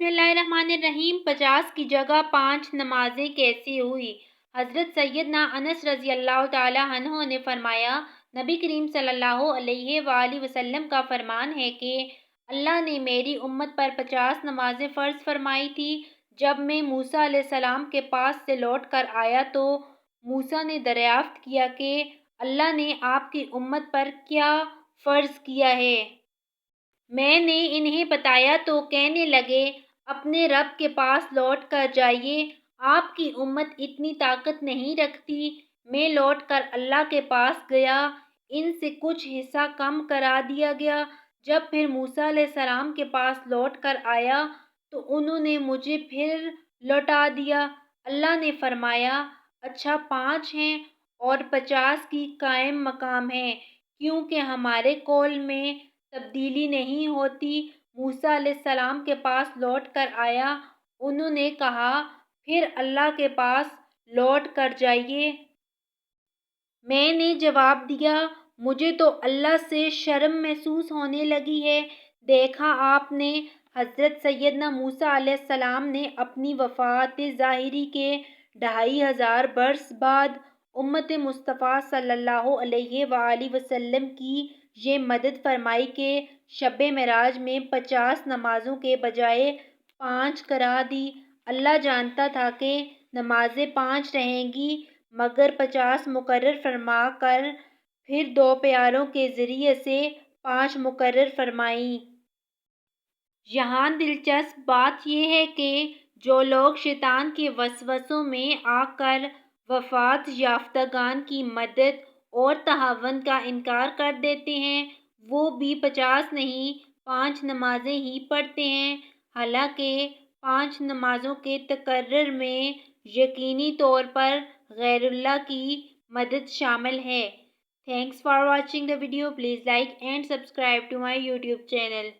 बिस्मिल्लाहिर्रहमानिर्रहीम। 50 की जगह 5 नमाजें कैसे हुई? हज़रत सैयदना अनस रज़ी अल्लाह ताला अन्हु ने फरमाया, नबी करीम सल्लल्लाहु अलैहि वसल्लम का फरमान है कि अल्लाह ने मेरी उम्मत पर 50 नमाजें फ़र्ज़ फरमाई थी। जब मैं मूसा अलैहिस्सलाम के पास से लौट कर आया तो मूसा ने दरियाफ़्त किया कि अल्लाह ने आपकी उम्मत पर क्या फ़र्ज़ किया है। मैंने इन्हें बताया तो कहने लगे, अपने रब के पास लौट कर जाइए, आपकी उम्मत इतनी ताकत नहीं रखती। मैं लौट कर अल्लाह के पास गया, इनसे कुछ हिस्सा कम करा दिया गया। जब फिर मूसा अलैहिस्सलाम के पास लौट कर आया तो उन्होंने मुझे फिर लौटा दिया। अल्लाह ने फरमाया, अच्छा 5 हैं और 50 की कायम मकाम है, क्योंकि हमारे कौल में तब्दीली नहीं होती। मूसा अलैहिस्सलाम के पास लौट कर आया, उन्होंने कहा, फिर अल्लाह के पास लौट कर जाइए। मैंने जवाब दिया, मुझे तो अल्लाह से शर्म महसूस होने लगी है। देखा आपने, हज़रत सैयदना मूसा अलैहिस्सलाम ने अपनी वफ़ात ज़ाहिरी के 2500 बरस बाद उम्मत मुस्तफ़ा सल्लल्लाहु अलैहि वसल्लम की ये मदद फरमाई कि शब मेराज में 50 नमाज़ों के बजाय 5 करा दी। अल्लाह जानता था कि नमाज़ें 5 रहेंगी, मगर 50 मुकर्रर फरमा कर फिर 2 प्यारों के ज़रिए से 5 मुकर्रर फरमाई। यहाँ दिलचस्प बात यह है कि जो लोग शैतान के वसवसों में आकर वफ़ात याफ्तागान की मदद और तआवुन का इनकार कर देते हैं, वो भी 50 नहीं 5 नमाज़ें ही पढ़ते हैं। हालांकि 5 नमाज़ों के तकर्रुर में यकीनी तौर पर गैरुल्लाह की मदद शामिल है। Thanks for watching the video. Please like and subscribe to my YouTube channel.